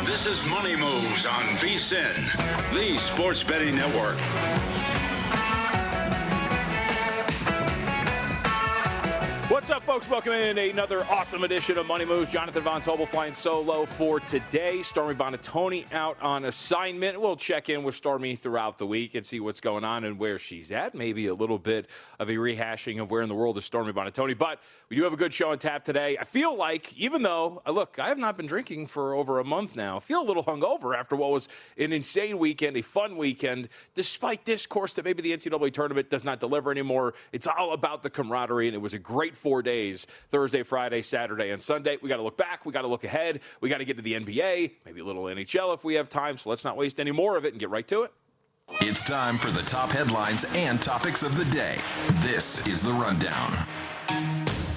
This is Money Moves on VSiN, the sports betting network. What's up, folks? Welcome in another awesome edition of Money Moves. Jonathan Von Tobel flying solo for today. Stormy Bonatoni out on assignment. We'll check in with Stormy throughout the week and see what's going on and where she's at. Maybe a little bit of a rehashing of where in the world is Stormy Bonatoni. But we do have a good show on tap today. I feel like, even though, look, I have not been drinking for over a month now. I feel a little hungover after what was an insane weekend, a fun weekend, despite discourse that maybe the NCAA tournament does not deliver anymore. It's all about the camaraderie, and it was a great 4 days, Thursday, Friday, Saturday, and Sunday. We got to look back. We got to look ahead. We got to get to the NBA, maybe a little NHL if we have time. So let's not waste any more of it and get right to it. It's time for the top headlines and topics of the day. This is The Rundown.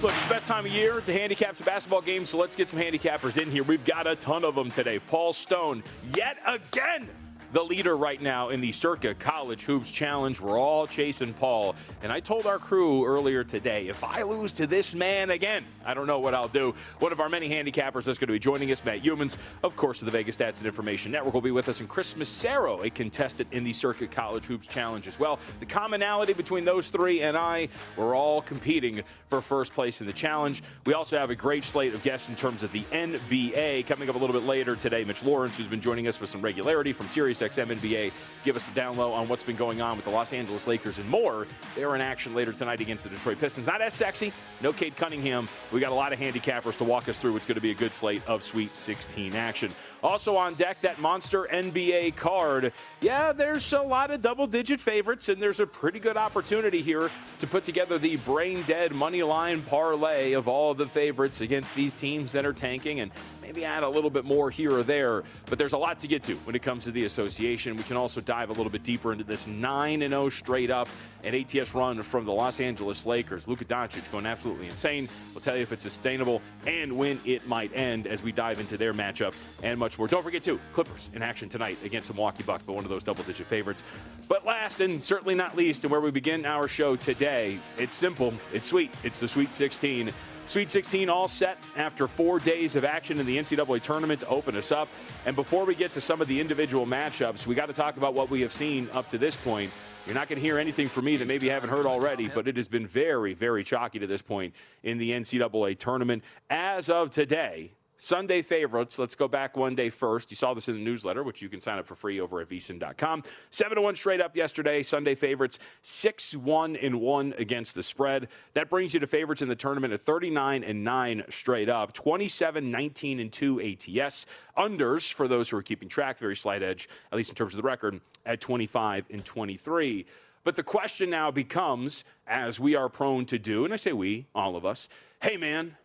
Look, it's the best time of year to handicap some basketball games, so let's get some handicappers in here. We've got a ton of them today. Paul Stone, yet again, the leader right now in the Circa College Hoops Challenge. We're all chasing Paul. And I told our crew earlier today, if I lose to this man again, I don't know what I'll do. One of our many handicappers that's going to be joining us, Matt Youmans, of course, of the Vegas Stats and Information Network, will be with us. And Chris Massaro, a contestant in the Circa College Hoops Challenge as well. The commonality between those three and I, we're all competing for first place in the challenge. We also have a great slate of guests in terms of the NBA. Coming up a little bit later today, Mitch Lawrence, who's been joining us with some regularity from Sirius XM NBA, give us a down low on what's been going on with the Los Angeles Lakers and more. They're in action later tonight against the Detroit Pistons. Not as sexy. No Cade Cunningham. We got a lot of handicappers to walk us through what's going to be a good slate of Sweet 16 action. Also on deck, that monster NBA card. Yeah, there's a lot of double-digit favorites, and there's a pretty good opportunity here to put together the brain-dead money line parlay of all of the favorites against these teams that are tanking, and maybe add a little bit more here or there. But there's a lot to get to when it comes to the association. We can also dive a little bit deeper into this 9-0 straight up and ATS run from the Los Angeles Lakers. Luka Doncic going absolutely insane. We'll tell you if it's sustainable and when it might end as we dive into their matchup and much more. Don't forget, too, Clippers in action tonight against the Milwaukee Bucks, but one of those double-digit favorites. But last and certainly not least, and where we begin our show today, it's simple, it's sweet. It's the Sweet 16. Sweet 16 all set after 4 days of action in the NCAA tournament to open us up. And before we get to some of the individual matchups, we got to talk about what we have seen up to this point. You're not going to hear anything from me that maybe you haven't heard already, but it has been very, very chalky to this point in the NCAA tournament. As of today, Sunday favorites, let's go back one day first. You saw this in the newsletter, which you can sign up for free over at VSiN.com. 7-1 straight up yesterday. Sunday favorites, 6-1-1 against the spread. That brings you to favorites in the tournament at 39-9 straight up. 27-19-2 ATS. Unders, for those who are keeping track, very slight edge, at least in terms of the record, at 25-23. But the question now becomes, as we are prone to do, and I say we, all of us, hey, man,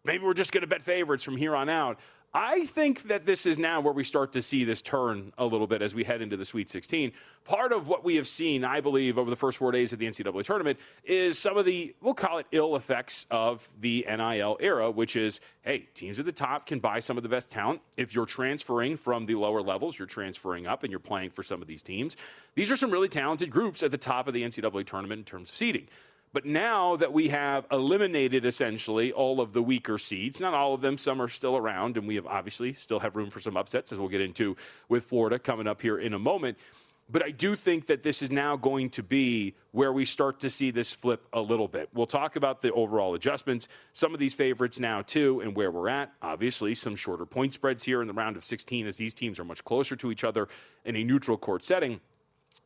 maybe we're just going to bet favorites from here on out. I think that this is now where we start to see this turn a little bit as we head into the Sweet 16. Part of what we have seen, I believe, over the first 4 days of the NCAA tournament is some of the, we'll call it ill effects of the NIL era, which is, hey, teams at the top can buy some of the best talent. If you're transferring from the lower levels, you're transferring up and you're playing for some of these teams. These are some really talented groups at the top of the NCAA tournament in terms of seeding. But now that we have eliminated essentially all of the weaker seeds, not all of them, some are still around, and we have obviously still have room for some upsets, as we'll get into with Florida coming up here in a moment. But I do think that this is now going to be where we start to see this flip a little bit. We'll talk about the overall adjustments, some of these favorites now too, and where we're at. Obviously, some shorter point spreads here in the round of 16 as these teams are much closer to each other in a neutral court setting.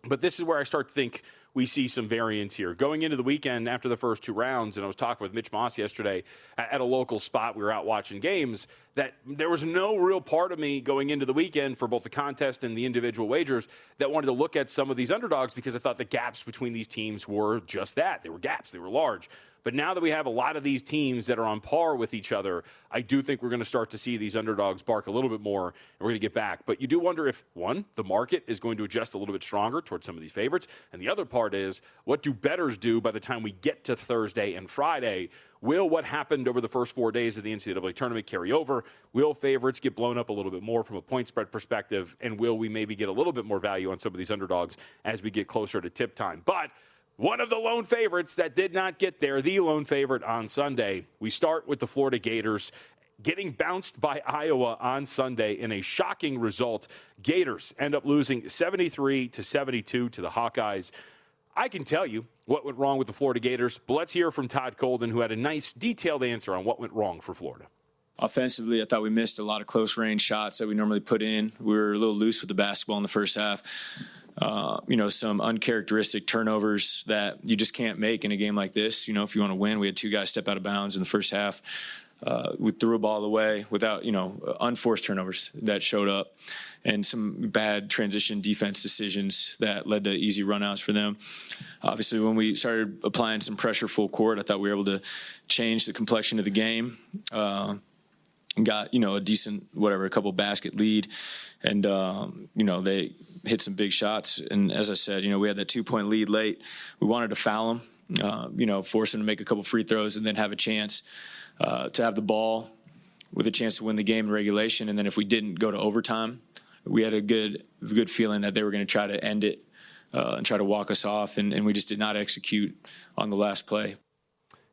But this is where I start to think we see some variance here. Going into the weekend after the first two rounds, and I was talking with Mitch Moss yesterday at a local spot, we were out watching games, that there was no real part of me going into the weekend for both the contest and the individual wagers that wanted to look at some of these underdogs because I thought the gaps between these teams were just that. They were gaps. They were large. But now that we have a lot of these teams that are on par with each other, I do think we're going to start to see these underdogs bark a little bit more, and we're going to get back. But you do wonder if, one, the market is going to adjust a little bit stronger towards some of these favorites, and the other part is, what do bettors do by the time we get to Thursday and Friday? Will what happened over the first 4 days of the NCAA tournament carry over? Will favorites get blown up a little bit more from a point spread perspective? And will we maybe get a little bit more value on some of these underdogs as we get closer to tip time? But one of the lone favorites that did not get there, the lone favorite on Sunday, we start with the Florida Gators. getting bounced by Iowa on Sunday in a shocking result. Gators end up losing 73-72 to the Hawkeyes. I can tell you what went wrong with the Florida Gators, but let's hear from Todd Colden, who had a nice, detailed answer on what went wrong for Florida. Offensively, I thought we missed a lot of close-range shots that we normally put in. We were a little loose with the basketball in the first half. Some uncharacteristic turnovers that you just can't make in a game like this. If you want to win, we had 2 guys step out of bounds in the first half. We threw a ball away without, unforced turnovers that showed up, and some bad transition defense decisions that led to easy runouts for them. Obviously, when we started applying some pressure full court, I thought we were able to change the complexion of the game. Got, a decent, a couple basket lead, and, they hit some big shots. And as I said, we had that 2-point lead late. We wanted to foul them, force them to make a couple free throws and then have a chance to have the ball with a chance to win the game in regulation. And then if we didn't go to overtime, we had a good feeling that they were going to try to end it and try to walk us off. And we just did not execute on the last play.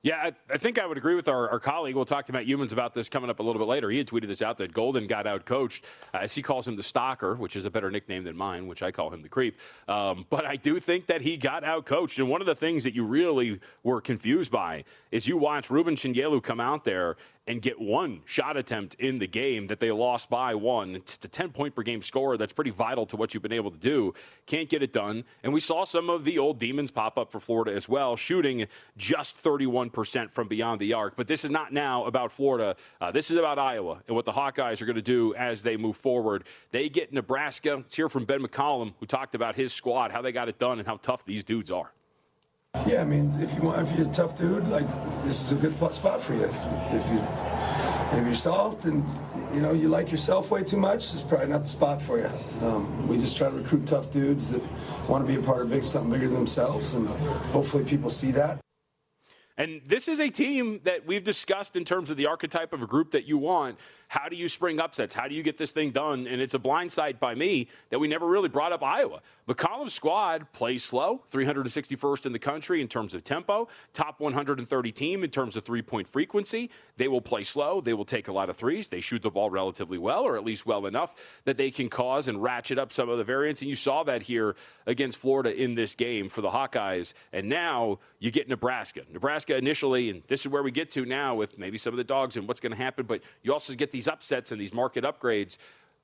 Yeah, I think I would agree with our colleague. We'll talk to Matt Youmans about this coming up a little bit later. He had tweeted this out that Golden got out-coached, as he calls him the stalker, which is a better nickname than mine, which I call him the creep. But I do think that he got out-coached. And one of the things that you really were confused by is you watch Ruben Chinyelu come out there and get one shot attempt in the game that they lost by 1. It's a 10-point-per-game scorer. That's pretty vital to what you've been able to do. Can't get it done. And we saw some of the old demons pop up for Florida as well, shooting just 31% from beyond the arc. But this is not now about Florida. This is about Iowa and what the Hawkeyes are going to do as they move forward. They get Nebraska. Let's hear from Ben McCollum, who talked about his squad, how they got it done, and how tough these dudes are. Yeah, I mean, if you're a tough dude, this is a good spot for you. If you're soft and you like yourself way too much, it's probably not the spot for you. We just try to recruit tough dudes that want to be a part of something bigger than themselves, and hopefully people see that. And this is a team that we've discussed in terms of the archetype of a group that you want. How do you spring upsets? How do you get this thing done? And it's a blindside by me that we never really brought up Iowa. McCollum's squad plays slow, 361st in the country in terms of tempo, top 130 team in terms of three-point frequency. They will play slow. They will take a lot of threes. They shoot the ball relatively well, or at least well enough that they can cause and ratchet up some of the variance. And you saw that here against Florida in this game for the Hawkeyes. And now you get Nebraska. Nebraska initially, and this is where we get to now with maybe some of the dogs and what's going to happen, but you also get these upsets and these market upgrades.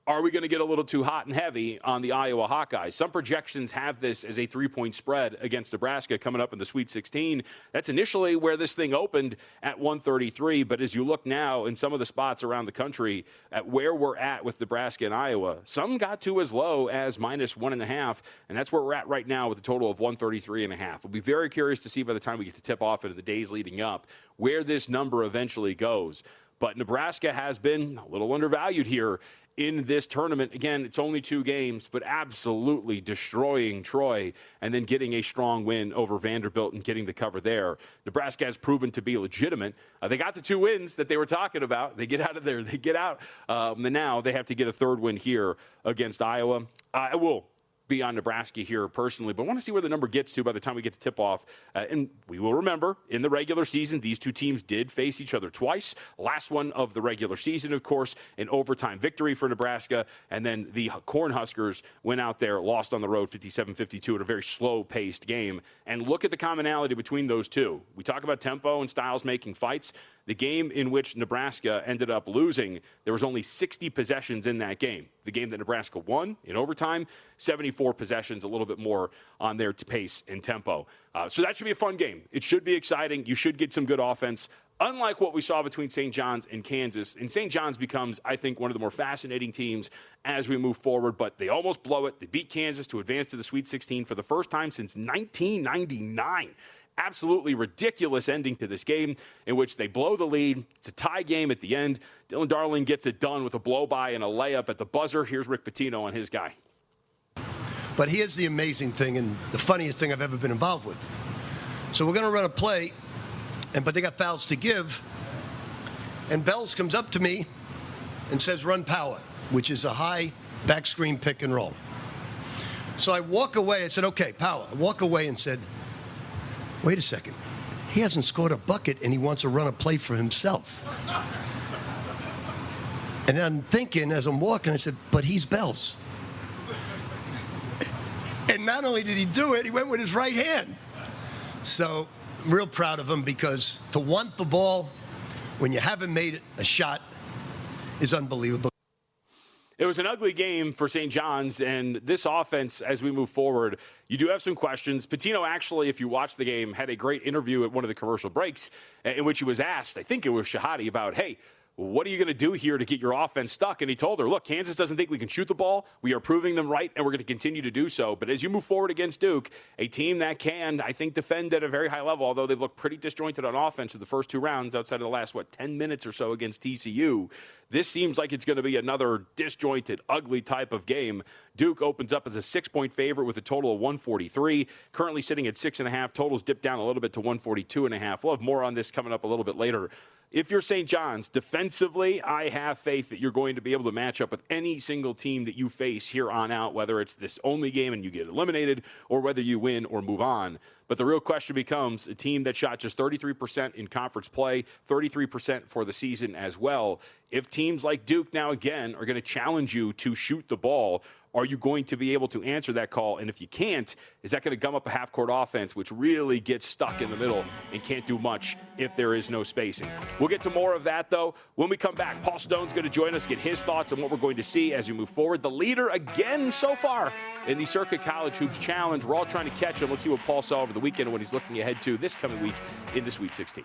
Are we going to get a little too hot and heavy on the Iowa Hawkeyes? Some projections have this as a 3-point spread against Nebraska coming up in the Sweet 16. That's initially where this thing opened at 133. But as you look now in some of the spots around the country at where we're at with Nebraska and Iowa, some got to as low as -1.5. And that's where we're at right now with a total of 133.5. We'll be very curious to see by the time we get to tip off into the days leading up where this number eventually goes. But Nebraska has been a little undervalued here in this tournament. Again, it's only 2 games, but absolutely destroying Troy and then getting a strong win over Vanderbilt and getting the cover there. Nebraska has proven to be legitimate. They got the 2 wins that they were talking about. They get out of there. They get out. And now they have to get a 3rd win here against Iowa. I will be on Nebraska here personally, but I want to see where the number gets to by the time we get to tip-off. And we will remember, in the regular season, these 2 teams did face each other twice. Last one of the regular season, of course, an overtime victory for Nebraska. And then the Cornhuskers went out there, lost on the road 57-52 in a very slow-paced game. And look at the commonality between those 2. We talk about tempo and styles making fights. The game in which Nebraska ended up losing, there was only 60 possessions in that game. The game that Nebraska won in overtime, 74 possessions, a little bit more on their pace and tempo. So that should be a fun game. It should be exciting. You should get some good offense. Unlike what we saw between St. John's and Kansas, and St. John's becomes, I think, one of the more fascinating teams as we move forward, but they almost blow it. They beat Kansas to advance to the Sweet 16 for the first time since 1999. Absolutely ridiculous ending to this game in which they blow the lead. It's a tie game at the end. Dylan Darling gets it done with a blow-by and a layup at the buzzer. Here's Rick Pitino on his guy. But here's the amazing thing and the funniest thing I've ever been involved with. So we're going to run a play, but they got fouls to give. And Bells comes up to me and says, run power, which is a high back screen pick and roll. So I walk away. I said, okay, power. I walk away and said, wait a second. He hasn't scored a bucket, and he wants to run a play for himself. And then I'm thinking as I'm walking, I said, but he's Bells. And not only did he do it, he went with his right hand. So I'm real proud of him, because to want the ball when you haven't made a shot is unbelievable. It was an ugly game for St. John's, and this offense, as we move forward, you do have some questions. Pitino actually, if you watch the game, had a great interview at one of the commercial breaks in which he was asked, I think it was Shahadi, about, hey, what are you going to do here to get your offense stuck? And he told her, look, Kansas doesn't think we can shoot the ball. We are proving them right, and we're going to continue to do so. But as you move forward against Duke, a team that can, I think, defend at a very high level, although they've looked pretty disjointed on offense in the first two rounds outside of the last, 10 minutes or so against TCU. This seems like it's going to be another disjointed, ugly type of game. Duke opens up as a 6-point favorite with a total of 143. Currently sitting at 6.5. Totals dipped down a little bit to 142.5. We'll have more on this coming up a little bit later. If you're St. John's, defensively, I have faith that you're going to be able to match up with any single team that you face here on out, whether it's this only game and you get eliminated or whether you win or move on. But the real question becomes a team that shot just 33% in conference play, 33% for the season as well. If teams like Duke now again are going to challenge you to shoot the ball, are you going to be able to answer that call? And if you can't, is that going to gum up a half-court offense, which really gets stuck in the middle and can't do much if there is no spacing? We'll get to more of that, though, when we come back. Paul Stone's going to join us, get his thoughts on what we're going to see as we move forward. The leader again so far in the Circa College Hoops Challenge. We're all trying to catch him. Let's see what Paul saw over the weekend and what he's looking ahead to this coming week in the Sweet 16.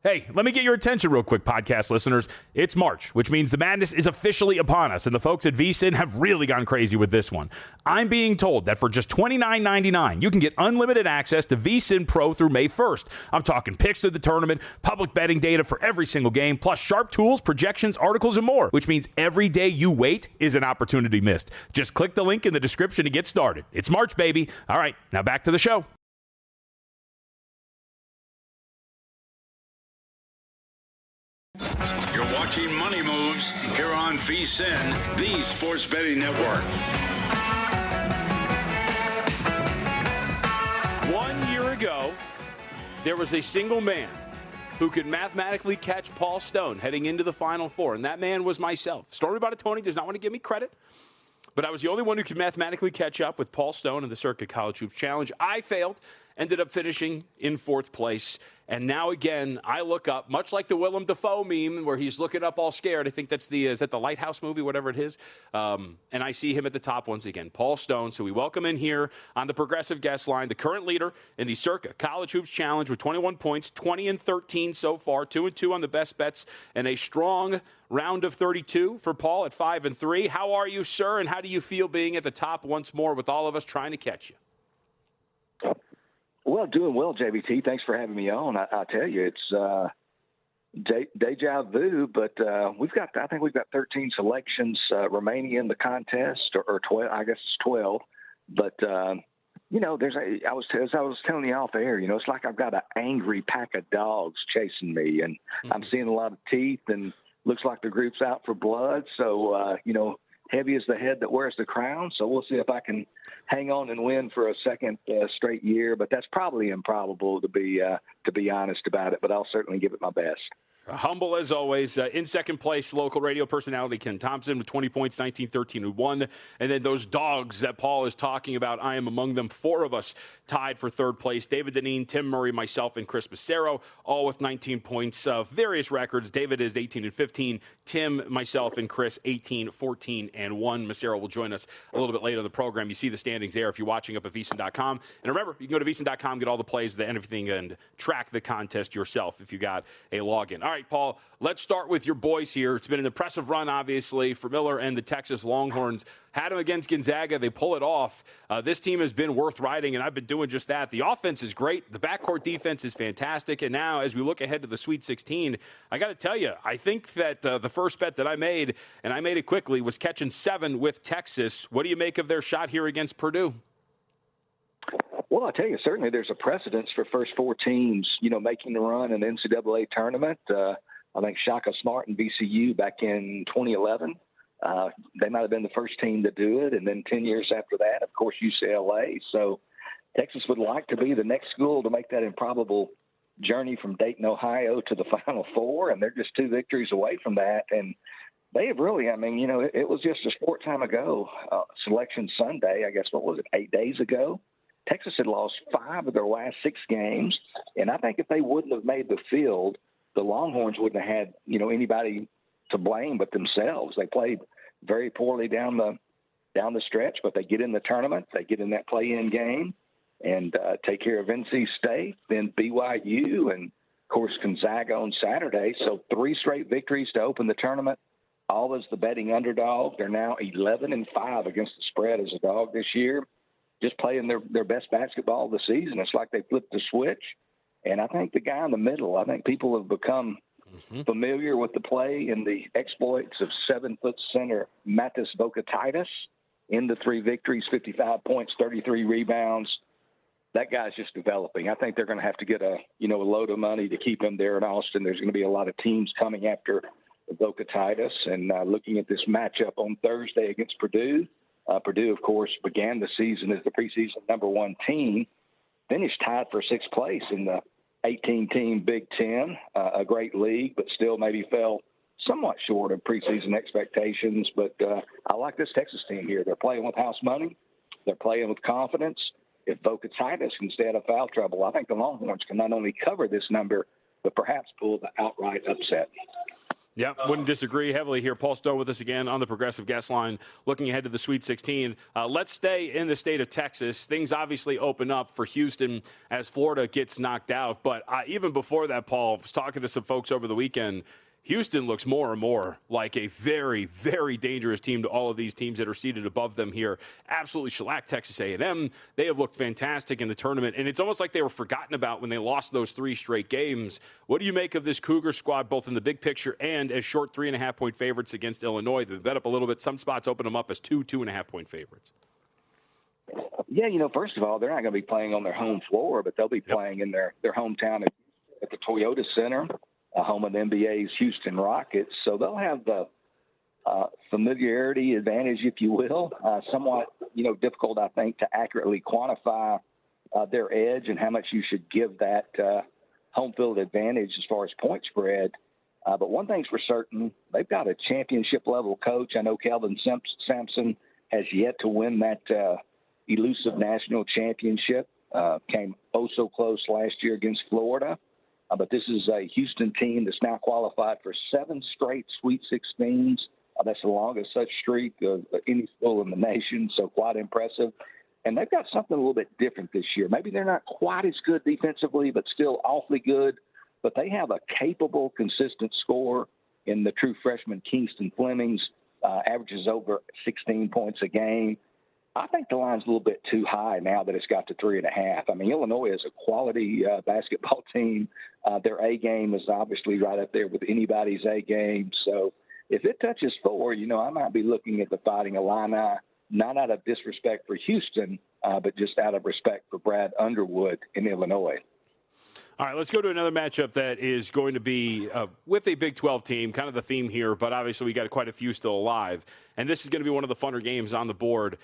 Hey, let me get your attention real quick, podcast listeners. It's March, which means the madness is officially upon us, and the folks at VSiN have really gone crazy with this one. I'm being told that for just $29.99, you can get unlimited access to VSiN Pro through May 1st. I'm talking picks through the tournament, public betting data for every single game, plus sharp tools, projections, articles, and more, which means every day you wait is an opportunity missed. Just click the link in the description to get started. It's March, baby. All right, now back to the show. You're watching Money Moves here on VSiN, the Sports Betting Network. 1 year ago, there was a single man who could mathematically catch Paul Stone heading into the Final Four, and that man was myself. Stormy Buonantony does not want to give me credit, but I was the only one who could mathematically catch up with Paul Stone in the Circa College Hoops Challenge. I failed, ended up finishing in fourth place. And now again, I look up, much like the Willem Dafoe meme where he's looking up all scared. I think that's is that the Lighthouse movie, whatever it is. And I see him at the top once again, Paul Stone. So we welcome in here on the progressive guest line, the current leader in the Circa College Hoops Challenge with 21 points, 20-13 so far, 2-2 on the best bets, and a strong round of 32 for Paul at 5-3. How are you, sir? And how do you feel being at the top once more with all of us trying to catch you? Well, doing well, JVT. Thanks for having me on. I tell you, it's deja vu, but I think we've got 13 selections remaining in the contest, or 12. I guess it's 12. But as I was telling you off air, it's like I've got an angry pack of dogs chasing me, and I'm seeing a lot of teeth, and looks like the group's out for blood. So heavy is the head that wears the crown. So we'll see if I can hang on and win for a second straight year. But that's probably improbable, to be honest about it. But I'll certainly give it my best. Humble as always. In second place, local radio personality Ken Thompson with 20 points, 19-13 who won. And then those dogs that Paul is talking about, I am among them. 4 of us tied for third place. David Deneen, Tim Murray, myself, and Chris Massero, all with 19 points. Various records. David is 18-15. Tim, myself, and Chris 18-14 and 1. Massero will join us a little bit later in the program. You see the standings there if you're watching up at VSiN.com. And remember, you can go to VSiN.com, get all the plays and everything, and track the contest yourself if you got a login. All right, Paul, let's start with your boys here. It's been an impressive run, obviously, for Miller and the Texas Longhorns. Had them against Gonzaga. They pull it off. This team has been worth riding, and I've been doing just that. The offense is great. The backcourt defense is fantastic. And now, as we look ahead to the Sweet 16, I got to tell you, I think that the first bet that I made, and I made it quickly, was catching 7 with Texas. What do you make of their shot here against Purdue? Well, I tell you, certainly there's a precedence for first 4 teams, making the run in the NCAA tournament. I think Shaka Smart and VCU back in 2011 They might have been the first team to do it, and then 10 years after that, of course, UCLA. So Texas would like to be the next school to make that improbable journey from Dayton, Ohio to the Final Four, and they're just 2 victories away from that. And they have really, I mean, it was just a short time ago, Selection Sunday, I guess, what was it, 8 days ago? Texas had lost 5 of their last 6 games, and I think if they wouldn't have made the field, the Longhorns wouldn't have had, anybody to blame but themselves. They played very poorly down the stretch, but they get in the tournament, they get in that play-in game, and take care of NC State, then BYU, and of course Gonzaga on Saturday. So 3 straight victories to open the tournament. All as the betting underdog. They're now 11-5 against the spread as a dog this year. Just playing their best basketball of the season. It's like they flipped the switch. And I think the guy in the middle, I think people have become familiar with the play and the exploits of 7-foot center Matis Vokatitis in the 3 victories, 55 points, 33 rebounds. That guy's just developing. I think they're going to have to get a load of money to keep him there in Austin. There's going to be a lot of teams coming after Vokatitis. And looking at this matchup on Thursday against Purdue, Purdue, of course, began the season as the preseason number 1 team, finished tied for 6th place in the 18-team Big Ten, a great league, but still maybe fell somewhat short of preseason expectations. But I like this Texas team here. They're playing with house money. They're playing with confidence. If Vokatitis can stay out of foul trouble, I think the Longhorns can not only cover this number, but perhaps pull the outright upset. Yeah, wouldn't disagree heavily here. Paul Stone with us again on the Progressive Guest Line, looking ahead to the Sweet 16. Let's stay in the state of Texas. Things obviously open up for Houston as Florida gets knocked out. But even before that, Paul, I was talking to some folks over the weekend. Houston looks more and more like a very, very dangerous team to all of these teams that are seated above them here. Absolutely shellacked Texas A&M. They have looked fantastic in the tournament, and it's almost like they were forgotten about when they lost those 3 straight games. What do you make of this Cougar squad, both in the big picture and as short 3.5-point favorites against Illinois? They've bet up a little bit. Some spots open them up as 2.5-point favorites. Yeah, first of all, they're not going to be playing on their home floor, but they'll be playing in their hometown at the Toyota Center, home of the NBA's Houston Rockets. So they'll have the familiarity advantage, if you will. Somewhat, difficult, I think, to accurately quantify their edge and how much you should give that home field advantage as far as point spread. But one thing's for certain, they've got a championship-level coach. I know Kelvin Sampson has yet to win that elusive national championship. Came so close last year against Florida. But this is a Houston team that's now qualified for 7 straight Sweet 16s. That's the longest such streak of any school in the nation, so quite impressive. And they've got something a little bit different this year. Maybe they're not quite as good defensively, but still awfully good. But they have a capable, consistent scorer in the true freshman Kingston Flemings, averages over 16 points a game. I think the line's a little bit too high now that it's got to 3.5. I mean, Illinois is a quality basketball team. Their A game is obviously right up there with anybody's A game. So if it touches 4, I might be looking at the Fighting Illini, not out of disrespect for Houston, but just out of respect for Brad Underwood in Illinois. All right, let's go to another matchup that is going to be with a Big 12 team, kind of the theme here, but obviously we got quite a few still alive. And this is going to be one of the funner games on the board.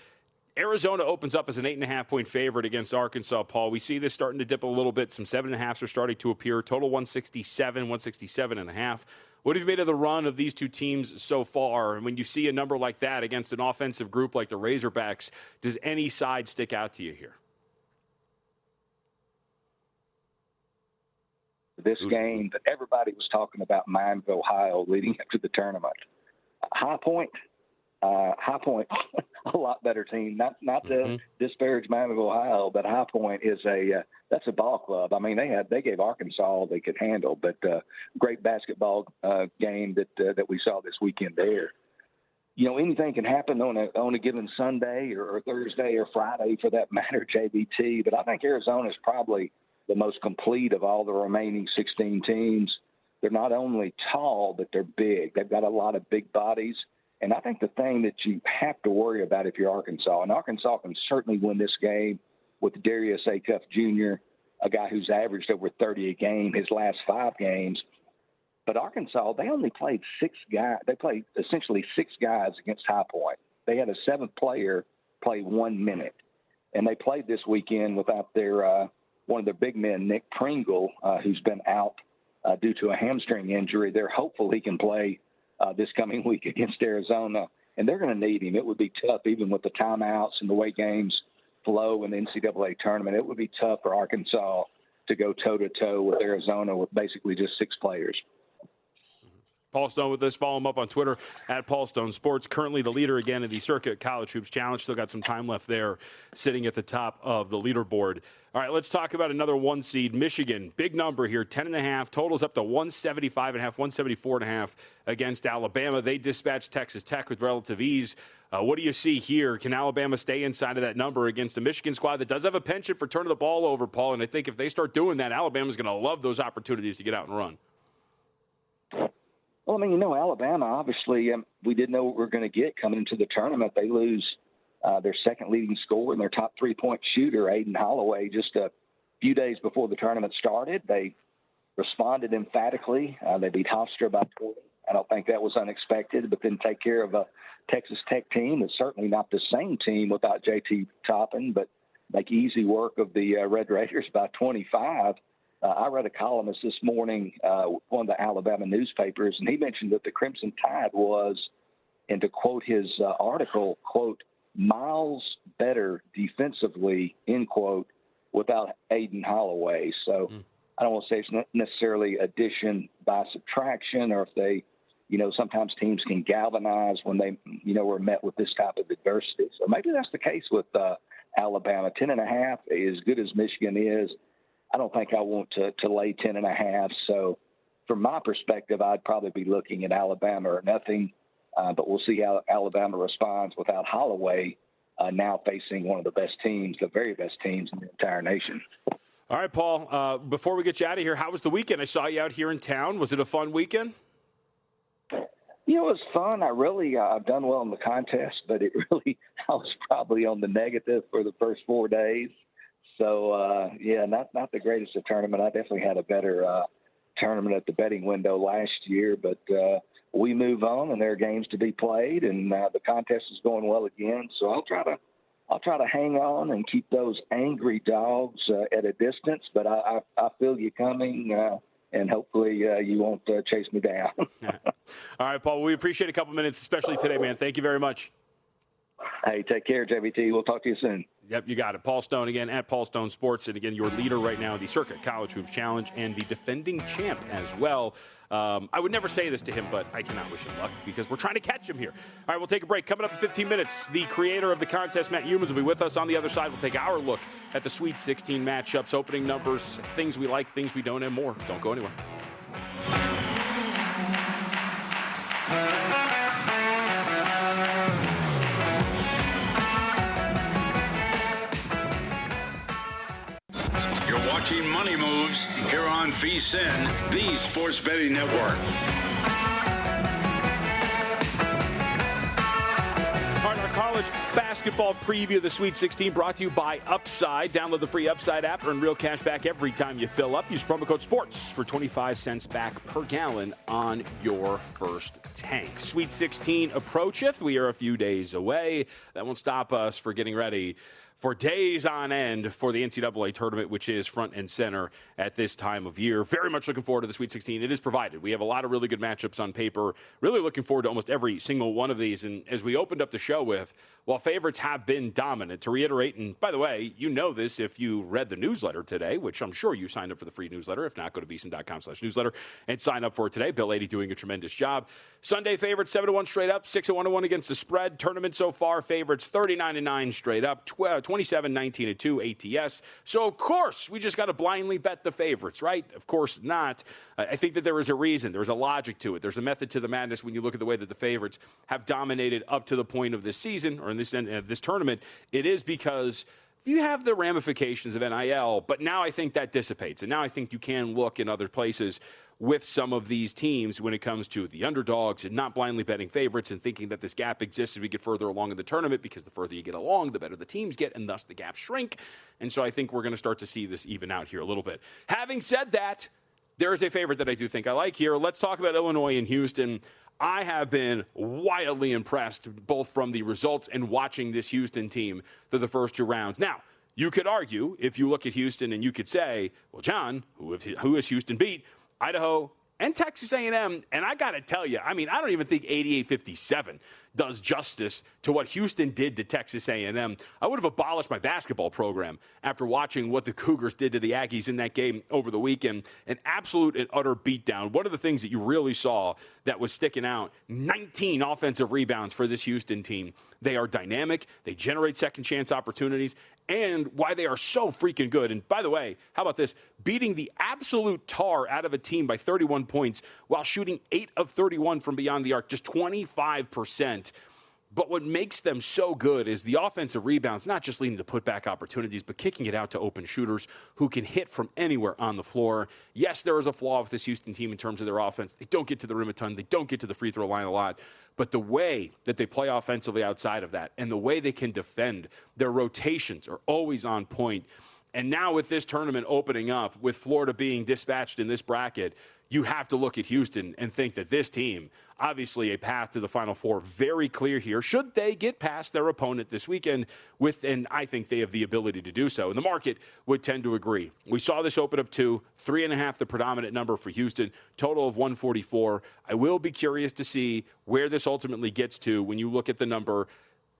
Arizona opens up as an 8.5-point favorite against Arkansas, Paul. We see this starting to dip a little bit. Some 7.5s are starting to appear. Total 167.5. What have you made of the run of these two teams so far? And when you see a number like that against an offensive group like the Razorbacks, does any side stick out to you here? This game that everybody was talking about, Miami, Ohio, leading up to the tournament. High Point, a lot better team. Not to disparage Miami of Ohio, but High Point is that's a ball club. I mean, they gave Arkansas all they could handle, but great basketball game that we saw this weekend there. Anything can happen on a given Sunday or Thursday or Friday for that matter, JVT. But I think Arizona is probably the most complete of all the remaining 16 teams. They're not only tall, but they're big. They've got a lot of big bodies. And I think the thing that you have to worry about if you're Arkansas, and Arkansas can certainly win this game with Darius Acuff Jr., a guy who's averaged over 30 a game his last 5 games. But Arkansas, they only played 6 guys. They played essentially 6 guys against High Point. They had a 7th player play 1 minute. And they played this weekend without their one of their big men, Nick Pringle, who's been out due to a hamstring injury. They're hopeful he can play this coming week against Arizona. And they're going to need him. It would be tough, even with the timeouts and the way games flow in the NCAA tournament. It would be tough for Arkansas to go toe-to-toe with Arizona with basically just 6 players. Paul Stone with us. Follow him up on Twitter at Paul Stone Sports. Currently the leader again in the Circuit College Hoops Challenge. Still got some time left there, sitting at the top of the leaderboard. All right, let's talk about another 1 seed, Michigan. Big number here, 10.5. Totals up to 175.5, 174.5 against Alabama. They dispatched Texas Tech with relative ease. What do you see here? Can Alabama stay inside of that number against a Michigan squad that does have a penchant for turning the ball over, Paul? And I think if they start doing that, Alabama's going to love those opportunities to get out and run. Well, I mean, Alabama, obviously, we didn't know what we were going to get coming into the tournament. They lose their second leading scorer and their top 3-point shooter, Aiden Holloway, just a few days before the tournament started. They responded emphatically. They beat Hofstra by 20. I don't think that was unexpected, but then take care of a Texas Tech team that's certainly not the same team without J.T. Toppin, but make easy work of the Red Raiders by 25. I read a columnist this morning, one of the Alabama newspapers, and he mentioned that the Crimson Tide was, and to quote his article, quote, miles better defensively, end quote, without Aiden Holloway. So I don't want to say it's necessarily addition by subtraction, or if they, sometimes teams can galvanize when they, are met with this type of adversity. So maybe that's the case with Alabama. 10.5, as good as Michigan is, I don't think I want to lay 10.5. So from my perspective, I'd probably be looking at Alabama or nothing. But we'll see how Alabama responds without Holloway now facing one of the best teams, the very best teams in the entire nation. All right, Paul, before we get you out of here, how was the weekend? I saw you out here in town. Was it a fun weekend? It was fun. I've done well in the contest, but I was probably on the negative for the first 4 days. So, not the greatest of tournament. I definitely had a better tournament at the betting window last year, but we move on, and there are games to be played, and the contest is going well again. So I'll try to hang on and keep those angry dogs at a distance, but I feel you coming, and hopefully you won't chase me down. All right, Paul, we appreciate a couple minutes, especially today, man. Thank you very much. Hey, take care, JVT. We'll talk to you soon. Yep, you got it. Paul Stone again at Paul Stone Sports. And again, your leader right now in the Circuit College Hoops Challenge and the defending champ as well. I would never say this to him, but I cannot wish him luck because we're trying to catch him here. All right, we'll take a break. Coming up in 15 minutes, the creator of the contest, Matt Youmans, will be with us. On the other side, we'll take our look at the Sweet 16 matchups, opening numbers, things we like, things we don't, and more. Don't go anywhere. Watching Money Moves here on VSiN, the Sports Betting Network. All right, our college basketball preview of the Sweet 16 brought to you by Upside. Download the free Upside app, earn real cash back every time you fill up. Use promo code SPORTS for 25 cents back per gallon on your first tank. Sweet 16 approacheth. We are a few days away. That won't stop us for getting ready for days on end for the NCAA tournament, which is front and center at this time of year. Very much looking forward to the Sweet 16. It is provided. We have a lot of really good matchups on paper. Really looking forward to almost every single one of these. And as we opened up the show with, while favorites have been dominant, to reiterate, and by the way, you know this if you read the newsletter today, which I'm sure you signed up for the free newsletter. If not, go to vsin.com/newsletter and sign up for it today. Bill 80 doing a tremendous job. Sunday favorites 7-1 straight up, 6-1 against the spread. Tournament so far, favorites 39-9 straight up, 27-19-2 ATS. So, of course, we just got to blindly bet the favorites, right? Of course not. I think that there is a reason. There's a logic to it. There's a method to the madness when you look at the way that the favorites have dominated up to the point of this season or in this tournament. It is because you have the ramifications of NIL, but now I think that dissipates. And now I think you can look in other places with some of these teams when it comes to the underdogs and not blindly betting favorites and thinking that this gap exists as we get further along in the tournament, because the further you get along, the better the teams get, and thus the gaps shrink. And so I think we're going to start to see this even out here a little bit. Having said that, there is a favorite that I do think I like here. Let's talk about Illinois and Houston. I have been wildly impressed both from the results and watching this Houston team through the first 2 rounds. Now, you could argue, if you look at Houston and you could say, well, John, who has Houston beat? Idaho and Texas A&M. And I got to tell you, I mean, I don't even think 88-57 does justice to what Houston did to Texas A&M. I would have abolished my basketball program after watching what the Cougars did to the Aggies in that game over the weekend. An absolute and utter beatdown. One of the things that you really saw that was sticking out, 19 offensive rebounds for this Houston team. They are dynamic. They generate second chance opportunities. And why they are so freaking good. And by the way, how about this? Beating the absolute tar out of a team by 31 points while shooting 8 of 31 from beyond the arc, just 25%. But what makes them so good is the offensive rebounds, not just leading to putback opportunities, but kicking it out to open shooters who can hit from anywhere on the floor. Yes, there is a flaw with this Houston team in terms of their offense. They don't get to the rim a ton. They don't get to the free throw line a lot. But the way that they play offensively outside of that and the way they can defend, their rotations are always on point. And now with this tournament opening up, with Florida being dispatched in this bracket, you have to look at Houston and think that this team, obviously a path to the Final Four, very clear here. Should they get past their opponent this weekend, and I think they have the ability to do so. And the market would tend to agree. We saw this open up to 3.5, the predominant number for Houston, total of 144. I will be curious to see where this ultimately gets to when you look at the number.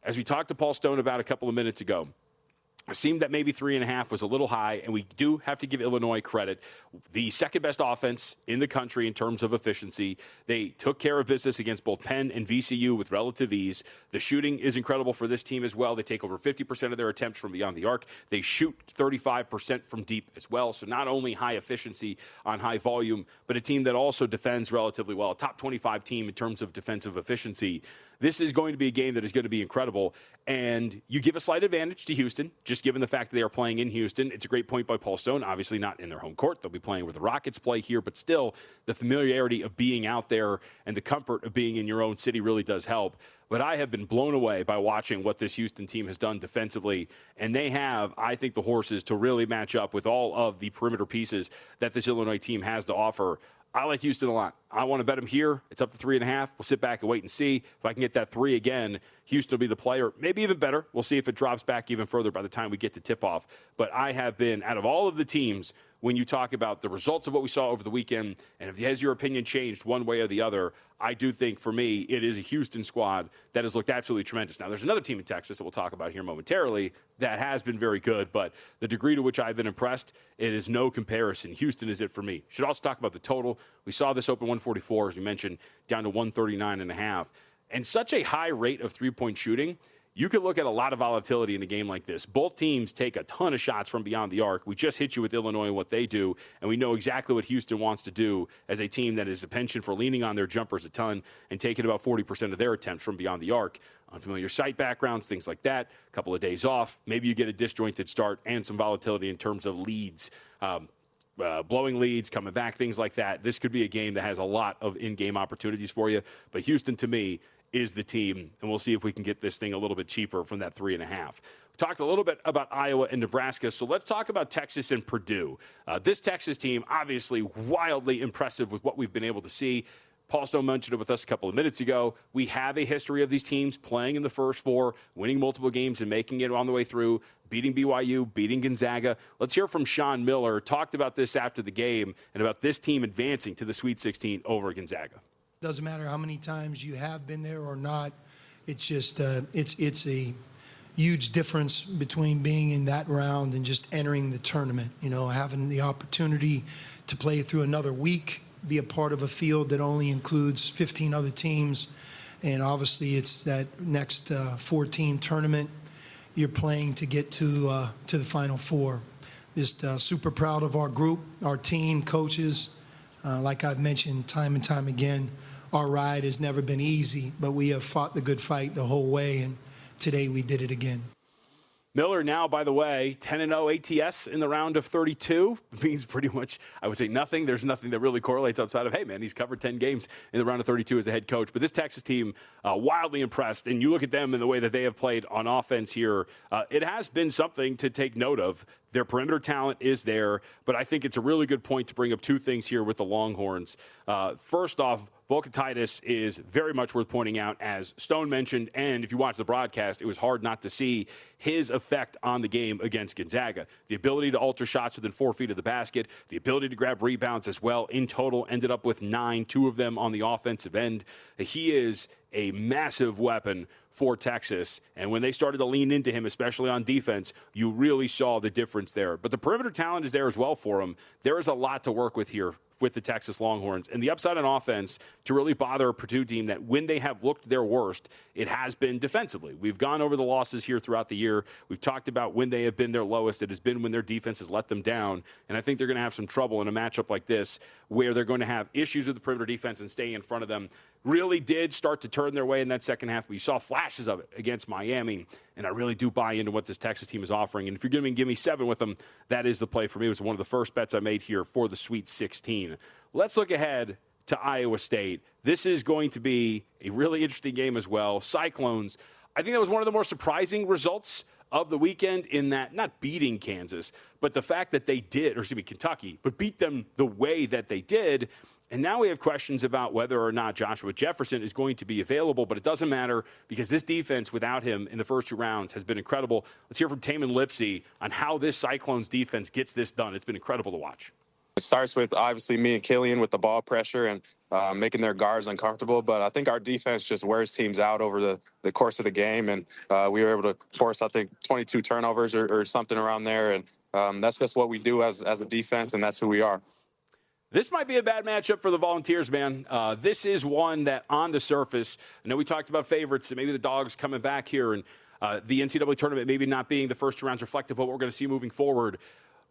As we talked to Paul Stone about a couple of minutes ago, it seemed that maybe 3.5 was a little high, and we do have to give Illinois credit. The second best offense in the country in terms of efficiency. They took care of business against both Penn and VCU with relative ease. The shooting is incredible for this team as well. They take over 50% of their attempts from beyond the arc. They shoot 35% from deep as well. So not only high efficiency on high volume, but a team that also defends relatively well. A top 25 team in terms of defensive efficiency. This is going to be a game that is going to be incredible. And you give a slight advantage to Houston, just given the fact that they are playing in Houston. It's a great point by Paul Stone. Obviously not in their home court. They'll be playing where the Rockets play here, but still the familiarity of being out there and the comfort of being in your own city really does help. But I have been blown away by watching what this Houston team has done defensively. And they have, I think, the horses to really match up with all of the perimeter pieces that this Illinois team has to offer. I like Houston a lot. I want to bet them here. It's up to 3.5. We'll sit back and wait and see. If I can get that 3 again, Houston will be the player. Maybe even better. We'll see if it drops back even further by the time we get to tip-off. But I have been, out of all of the teams, when you talk about the results of what we saw over the weekend, and if has your opinion changed one way or the other, I do think, for me, it is a Houston squad that has looked absolutely tremendous. Now, there's another team in Texas that we'll talk about here momentarily that has been very good, but the degree to which I've been impressed, it is no comparison. Houston is it for me. Should also talk about the total. We saw this open 144, as we mentioned, down to 139.5. And such a high rate of three-point shooting, you could look at a lot of volatility in a game like this. Both teams take a ton of shots from beyond the arc. We just hit you with Illinois and what they do, and we know exactly what Houston wants to do as a team that is a penchant for leaning on their jumpers a ton and taking about 40% of their attempts from beyond the arc. Unfamiliar sight backgrounds, things like that, a couple of days off. Maybe you get a disjointed start and some volatility in terms of leads. Blowing leads, coming back, things like that. This could be a game that has a lot of in-game opportunities for you. But Houston, to me, is the team, and we'll see if we can get this thing a little bit cheaper from that 3.5. We talked a little bit about Iowa and Nebraska, so let's talk about Texas and Purdue. This Texas team, obviously wildly impressive with what we've been able to see. Paul Stone mentioned it with us a couple of minutes ago. We have a history of these teams playing in the first four, winning multiple games and making it on the way through, beating BYU, beating Gonzaga. Let's hear from Sean Miller. Talked about this after the game and about this team advancing to the Sweet 16 over Gonzaga. Doesn't matter how many times you have been there or not. It's just it's a huge difference between being in that round and just entering the tournament. You know, having the opportunity to play through another week, be a part of a field that only includes 15 other teams, and obviously it's that next 4-team tournament you're playing to get to the Final Four. Just super proud of our group, our team, coaches. Like I've mentioned time and time again, our ride has never been easy, but we have fought the good fight the whole way, and today we did it again. Miller now, by the way, 10-0 ATS in the round of 32. Means pretty much, I would say, nothing. There's nothing that really correlates outside of, hey, man, he's covered 10 games in the round of 32 as a head coach. But this Texas team, wildly impressed. And you look at them and the way that they have played on offense here, it has been something to take note of. Their perimeter talent is there, but I think it's a really good point to bring up two things here with the Longhorns. First off, Volkatitis is very much worth pointing out, as Stone mentioned, and if you watch the broadcast, it was hard not to see his effect on the game against Gonzaga. The ability to alter shots within 4 feet of the basket, the ability to grab rebounds as well. In total, ended up with 9, 2 of them on the offensive end. He is a massive weapon for Texas, and when they started to lean into him, especially on defense, you really saw the difference there. But the perimeter talent is there as well for him. There is a lot to work with here with the Texas Longhorns, and the upside on offense to really bother a Purdue team that when they have looked their worst, it has been defensively. We've gone over the losses here throughout the year. We've talked about when they have been their lowest. It has been when their defense has let them down, and I think they're going to have some trouble in a matchup like this where they're going to have issues with the perimeter defense and staying in front of them. Really did start to turn their way in that second half. We saw flashes of it against Miami, and I really do buy into what this Texas team is offering. And if you're going to give me 7 with them, that is the play for me. It was one of the first bets I made here for the Sweet 16. Let's look ahead to Iowa State. This is going to be a really interesting game as well. Cyclones, I think that was one of the more surprising results of the weekend in that, not beating Kansas, but the fact that they did, or excuse me, Kentucky, but beat them the way that they did. And now we have questions about whether or not Joshua Jefferson is going to be available, but it doesn't matter because this defense without him in the first 2 rounds has been incredible. Let's hear from Taman Lipsey on how this Cyclones defense gets this done. It's been incredible to watch. It starts with, obviously, me and Killian with the ball pressure and making their guards uncomfortable. But I think our defense just wears teams out over the course of the game. And we were able to force, I think, 22 turnovers or something around there. And that's just what we do as a defense, and that's who we are. This might be a bad matchup for the Volunteers, man. This is one that on the surface, I know we talked about favorites and maybe the Dogs coming back here and the NCAA tournament maybe not being the first 2 rounds reflective of what we're going to see moving forward.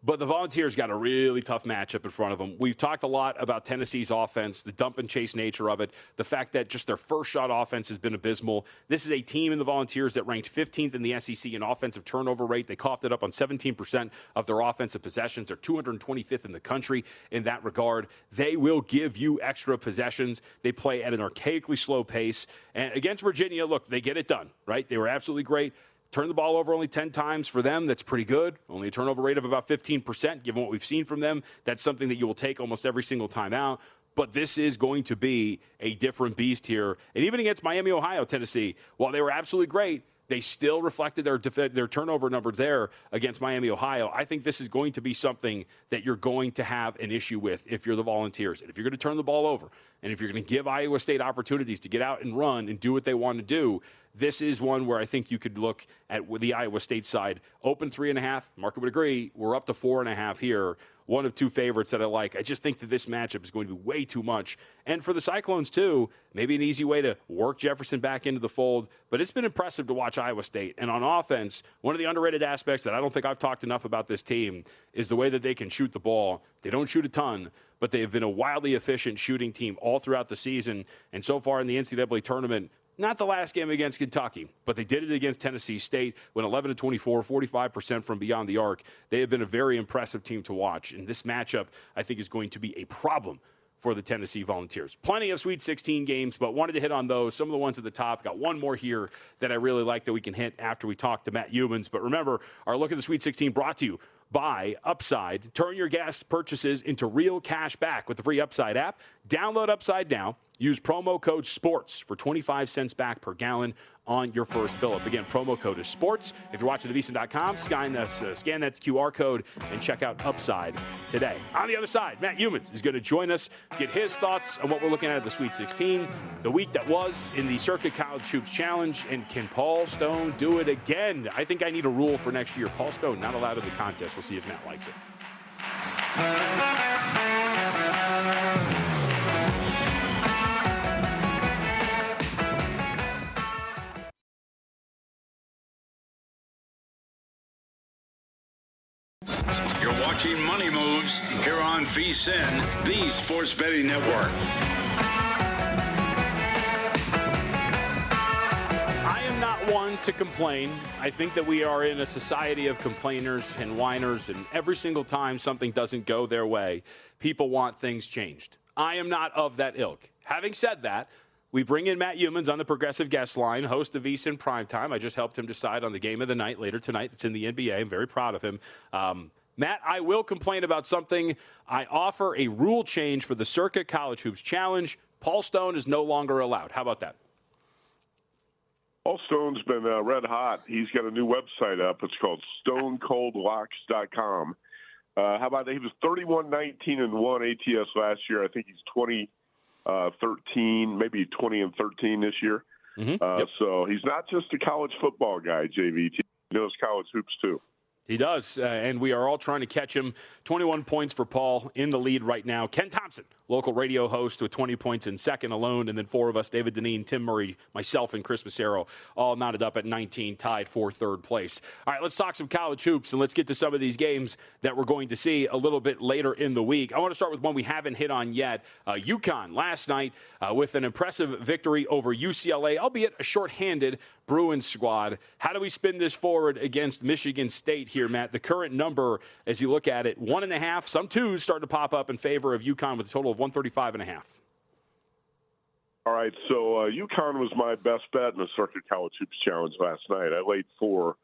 But the Volunteers got a really tough matchup in front of them. We've talked a lot about Tennessee's offense, the dump and chase nature of it, the fact that just their first shot offense has been abysmal. This is a team in the Volunteers that ranked 15th in the SEC in offensive turnover rate. They coughed it up on 17% of their offensive possessions. They're 225th in the country in that regard. They will give you extra possessions. They play at an archaically slow pace. And against Virginia, look, they get it done, right? They were absolutely great. Turn the ball over only 10 times for them. That's pretty good. Only a turnover rate of about 15%. Given what we've seen from them, that's something that you will take almost every single time out. But this is going to be a different beast here. And even against Miami, Ohio, Tennessee, while they were absolutely great, they still reflected their turnover numbers there against Miami, Ohio. I think this is going to be something that you're going to have an issue with if you're the Volunteers. And if you're going to turn the ball over, and if you're going to give Iowa State opportunities to get out and run and do what they want to do, this is one where I think you could look at the Iowa State side. Open 3.5. Marco would agree. We're up to 4.5 here. One of 2 favorites that I like. I just think that this matchup is going to be way too much. And for the Cyclones, too, maybe an easy way to work Jefferson back into the fold. But it's been impressive to watch Iowa State. And on offense, one of the underrated aspects that I don't think I've talked enough about this team is the way that they can shoot the ball. They don't shoot a ton, but they have been a wildly efficient shooting team all throughout the season. And so far in the NCAA tournament, not the last game against Kentucky, but they did it against Tennessee State, went 11-24, 45% from beyond the arc. They have been a very impressive team to watch. And this matchup, I think, is going to be a problem for the Tennessee Volunteers. Plenty of Sweet 16 games, but wanted to hit on those. Some of the ones at the top. Got one more here that I really like that we can hit after we talk to Matt Youmans. But remember, our look at the Sweet 16 brought to you by Upside. Turn your gas purchases into real cash back with the free Upside app. Download Upside now. Use promo code SPORTS for 25 cents back per gallon on your first fill-up. Again, promo code is SPORTS. If you're watching at VSiN.com, scan that QR code and check out Upside today. On the other side, Matt Youmans is going to join us, get his thoughts on what we're looking at the Sweet 16, the week that was in the Circuit College Hoops Challenge, and can Paul Stone do it again? I think I need a rule for next year. Paul Stone not allowed in the contest. We'll see if Matt likes it. You're watching Money Moves here on VSiN, the Sports Betting Network. I am not not one to complain. I think that we are in a society of complainers and whiners, and every single time something doesn't go their way, people want things changed. I am not of that ilk. Having said that, we bring in Matt Youmans on the Progressive Guest Line, host of VSiN Primetime. I just helped him decide on the game of the night later tonight. It's in the NBA. I'm very proud of him. Matt, I will complain about something. I offer a rule change for the Circa College Hoops Challenge. Paul Stone is no longer allowed. How about that? Paul Stone's been red hot. He's got a new website up. It's called StoneColdLocks.com. How about that? He was 31-19-1 ATS last year. I think he's 20-13, maybe 20-13 this year. Yep. So he's not just a college football guy, JVT. He knows college hoops too. He does, and we are all trying to catch him. 21 points for Paul in the lead right now. Ken Thompson, local radio host, with 20 points in second alone, and then four of us, David Deneen, Tim Murray, myself, and Chris Massero, all knotted up at 19, tied for third place. All right, let's talk some college hoops, and let's get to some of these games that we're going to see a little bit later in the week. I want to start with one we haven't hit on yet. UConn last night with an impressive victory over UCLA, albeit a shorthanded Bruins squad. How do we spin this forward against Michigan State here, Matt? The current number, as you look at it, 1.5, some twos starting to pop up in favor of UConn with a total of 135.5. All right, so UConn was my best bet in the Circuit College Hoops Challenge last night. I laid 4,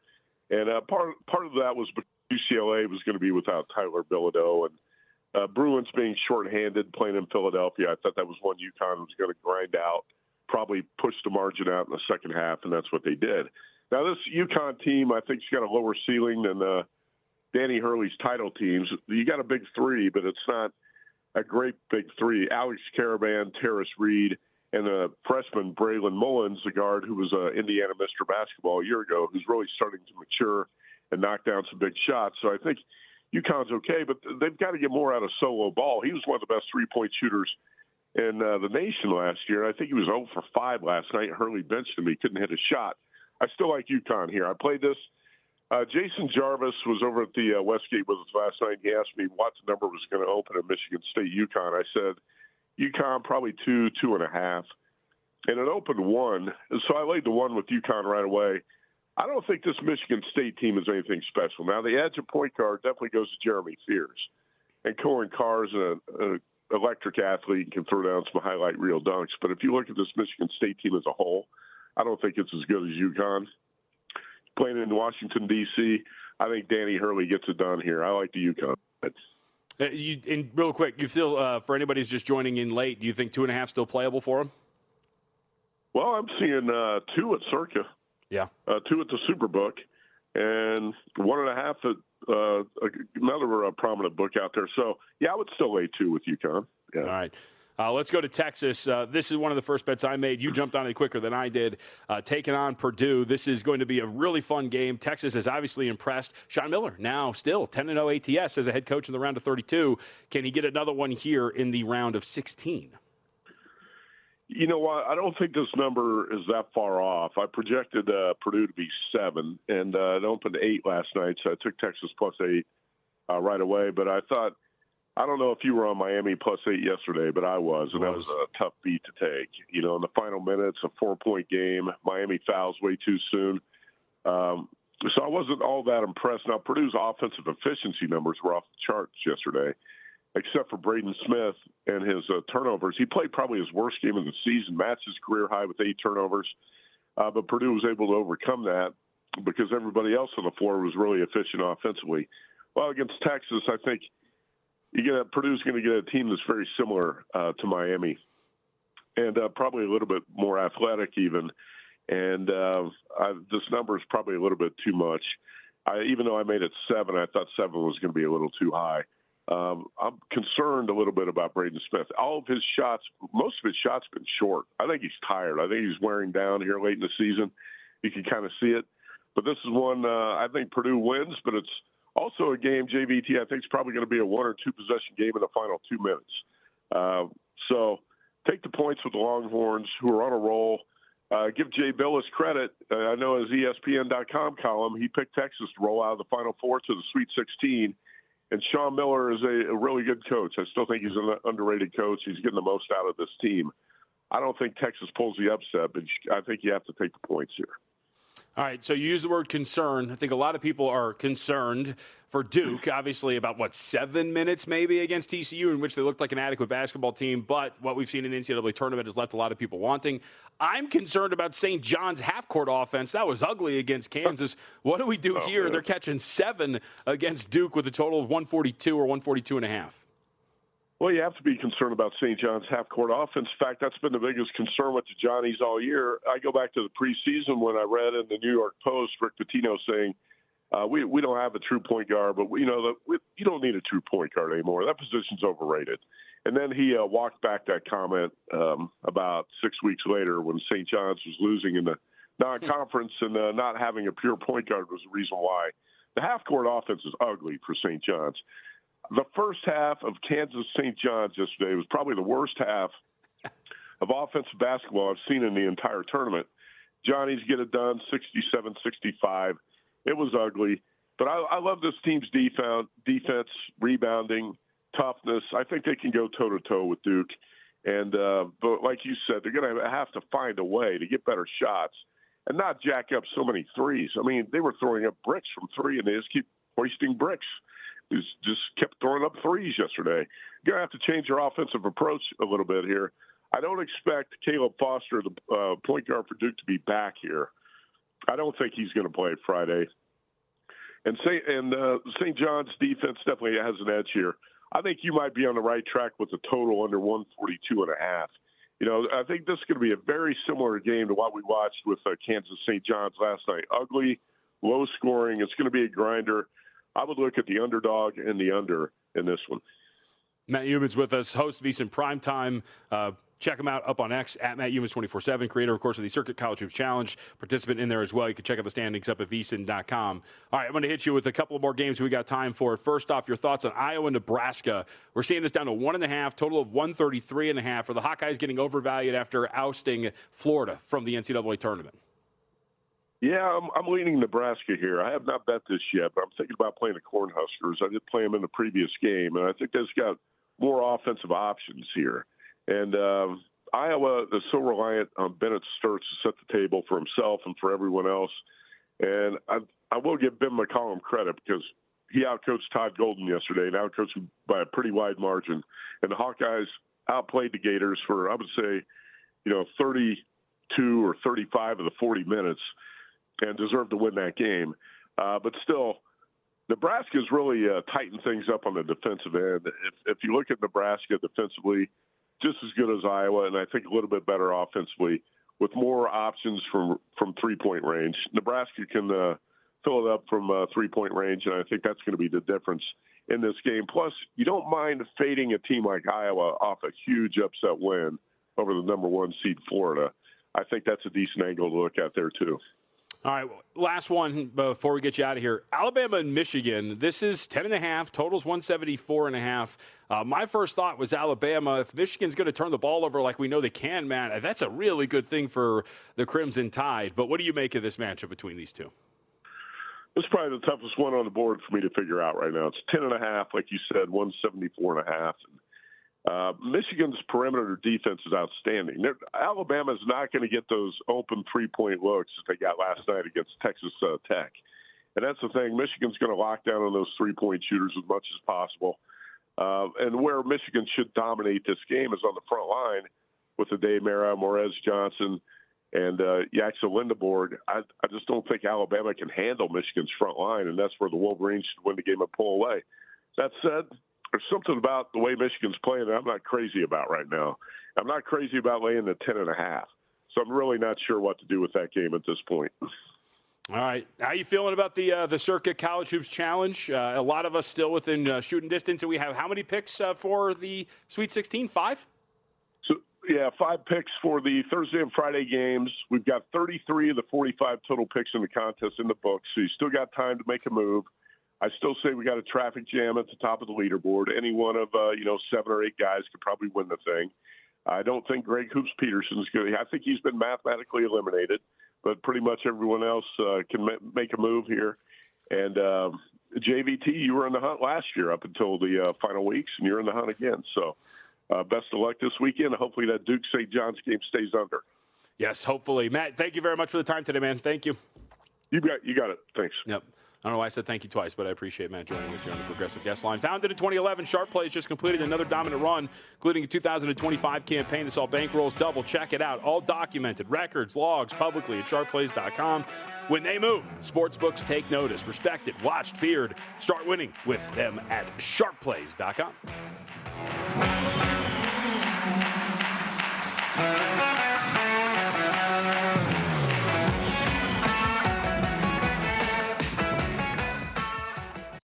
and part of that was because UCLA was going to be without Tyler Bilodeau, and Bruins being shorthanded playing in Philadelphia. I thought that was one UConn was going to grind out, probably push the margin out in the second half, and that's what they did. Now, this UConn team, I think, has got a lower ceiling than Danny Hurley's title teams. You got a big three, but it's not a great big three. Alex Caravan, Terrace Reed, and the freshman Braylon Mullins, the guard who was Indiana Mr. Basketball a year ago, who's really starting to mature and knock down some big shots. So I think UConn's okay, but they've got to get more out of Solo Ball. He was one of the best three-point shooters in the nation last year. I think he was 0 for 5 last night. Hurley benched him. He couldn't hit a shot. I still like UConn here. I played this. Jason Jarvis was over at the Westgate with us last night. He asked me what the number was going to open at Michigan State UConn. I said UConn probably 2, 2.5. And it opened 1. And so I laid the 1 with UConn right away. I don't think this Michigan State team is anything special. Now, the edge of point guard definitely goes to Jeremy Fears. And Cohen Carr is an electric athlete and can throw down some highlight reel dunks. But if you look at this Michigan State team as a whole, I don't think it's as good as UConn. Playing in Washington, D.C., I think Danny Hurley gets it done here. I like the UConn. And real quick, you feel, for anybody who's just joining in late, do you think 2.5 still playable for him? Well, I'm seeing 2 at Circa. Yeah. 2 at the Superbook, and 1.5 at another prominent book out there. So, yeah, I would still lay 2 with UConn. Yeah. All right. Let's go to Texas. This is one of the first bets I made. You jumped on it quicker than I did, taking on Purdue. This is going to be a really fun game. Texas has obviously impressed. Sean Miller, now still 10-0 ATS as a head coach in the round of 32. Can he get another one here in the round of 16? You know what? I don't think this number is that far off. I projected Purdue to be 7, and it opened 8 last night, so I took Texas plus 8 right away. But I thought, I don't know if you were on Miami plus 8 yesterday, but I was, and that was a tough beat to take. You know, in the final minutes, a 4-point game, Miami fouls way too soon. So I wasn't all that impressed. Now, Purdue's offensive efficiency numbers were off the charts yesterday, except for Braden Smith and his turnovers. He played probably his worst game of the season, matched his career high with 8 turnovers. But Purdue was able to overcome that because everybody else on the floor was really efficient offensively. Well, against Texas, I think Purdue's going to get a team that's very similar to Miami and probably a little bit more athletic even. And this number is probably a little bit too much. Even though I made it 7, I thought 7 was going to be a little too high. I'm concerned a little bit about Braden Smith. All of his shots, most of his shots have been short. I think he's tired. I think he's wearing down here late in the season. You can kind of see it. But this is one I think Purdue wins, but it's also a game, JVT, I think it's probably going to be a 1 or 2 possession game in the final 2 minutes. So take the points with the Longhorns, who are on a roll. Give Jay Billis credit. I know his ESPN.com column, he picked Texas to roll out of the Final Four to the Sweet 16. And Sean Miller is a really good coach. I still think he's an underrated coach. He's getting the most out of this team. I don't think Texas pulls the upset, but I think you have to take the points here. All right, so you use the word concern. I think a lot of people are concerned for Duke, obviously about, 7 minutes maybe against TCU, in which they looked like an adequate basketball team, but what we've seen in the NCAA tournament has left a lot of people wanting. I'm concerned about St. John's half-court offense. That was ugly against Kansas. What do we do here? Man. They're catching 7 against Duke with a total of 142 or 142 and a half. Well, you have to be concerned about St. John's half-court offense. In fact, that's been the biggest concern with the Johnnies all year. I go back to the preseason when I read in the New York Post Rick Pitino saying, we don't have a true point guard, but you don't need a true point guard anymore. That position's overrated. And then he walked back that comment about 6 weeks later when St. John's was losing in the non-conference and not having a pure point guard was the reason why. The half-court offense is ugly for St. John's. The first half of Kansas St. John's yesterday was probably the worst half of offensive basketball I've seen in the entire tournament. Johnnies get it done, 67-65. It was ugly. But I love this team's defense, rebounding, toughness. I think they can go toe-to-toe with Duke. And but like you said, they're going to have to find a way to get better shots and not jack up so many threes. I mean, they were throwing up bricks from three, and they just keep hoisting bricks. Just kept throwing up threes yesterday. You're going to have to change your offensive approach a little bit here. I don't expect Caleb Foster, the point guard for Duke, to be back here. I don't think he's going to play Friday. And St. John's defense definitely has an edge here. I think you might be on the right track with a total under 142.5. I think this is going to be a very similar game to what we watched with Kansas St. John's last night. Ugly, low scoring. It's going to be a grinder. I would look at the underdog and the under in this one. Matt Youmans with us, host VSiN Primetime. Check him out up on X at Matt Youmans 24/7, creator, of course, of the Circuit College Hoops Challenge, participant in there as well. You can check out the standings up at VSiN.com. All right, I'm going to hit you with a couple more games we got time for. First off, your thoughts on Iowa and Nebraska. We're seeing this down to 1.5, total of 133.5. Are the Hawkeyes getting overvalued after ousting Florida from the NCAA tournament? Yeah, I'm leaning Nebraska here. I have not bet this yet, but I'm thinking about playing the Cornhuskers. I did play them in the previous game, and I think they've got more offensive options here. And Iowa is so reliant on Bennett Sturtz to set the table for himself and for everyone else. And I will give Ben McCollum credit because he outcoached Todd Golden yesterday and outcoached him by a pretty wide margin. And the Hawkeyes outplayed the Gators for, I would say, 32 or 35 of the 40 minutes. And deserved to win that game. But still, Nebraska's really tightened things up on the defensive end. If you look at Nebraska defensively, just as good as Iowa, and I think a little bit better offensively, with more options from three-point range. Nebraska can fill it up from three-point range, and I think that's going to be the difference in this game. Plus, you don't mind fading a team like Iowa off a huge upset win over the number 1 seed Florida. I think that's a decent angle to look at there, too. All right, last one before we get you out of here. Alabama and Michigan. This is 10.5. Total's 174.5. My first thought was Alabama. If Michigan's going to turn the ball over like we know they can, man, that's a really good thing for the Crimson Tide. But what do you make of this matchup between these two? This is probably the toughest one on the board for me to figure out right now. It's 10.5, like you said, 174.5. Michigan's perimeter defense is outstanding. Alabama's not going to get those open three-point looks that they got last night against Texas Tech. And that's the thing. Michigan's going to lock down on those three-point shooters as much as possible. And where Michigan should dominate this game is on the front line with Ade Mara, Morez Johnson, and Yaxel Lindeborg. I just don't think Alabama can handle Michigan's front line, and that's where the Wolverines should win the game and pull away. That said, there's something about the way Michigan's playing that I'm not crazy about right now. I'm not crazy about laying the 10.5. So I'm really not sure what to do with that game at this point. All right. How you feeling about the Circuit College Hoops Challenge? A lot of us still within shooting distance. And we have how many picks for the Sweet 16? 5? So, yeah, 5 picks for the Thursday and Friday games. We've got 33 of the 45 total picks in the contest in the books. So you still got time to make a move. I still say we got a traffic jam at the top of the leaderboard. Any one of 7 or 8 guys could probably win the thing. I don't think Greg Hoops Peterson's good. I think he's been mathematically eliminated, but pretty much everyone else can make a move here. And JVT, you were in the hunt last year up until the final weeks, and you're in the hunt again. So best of luck this weekend. Hopefully that Duke St. John's game stays under. Yes, hopefully. Matt, thank you very much for the time today, man. Thank you. You got it. Thanks. Yep. I don't know why I said thank you twice, but I appreciate Matt joining us here on the Progressive Guest Line. Founded in 2011, Sharp Plays just completed another dominant run, including a 2025 campaign that saw bankrolls double. Check it out. All documented, records, logs, publicly at sharpplays.com. When they move, sportsbooks take notice. Respected, watched, feared. Start winning with them at sharpplays.com.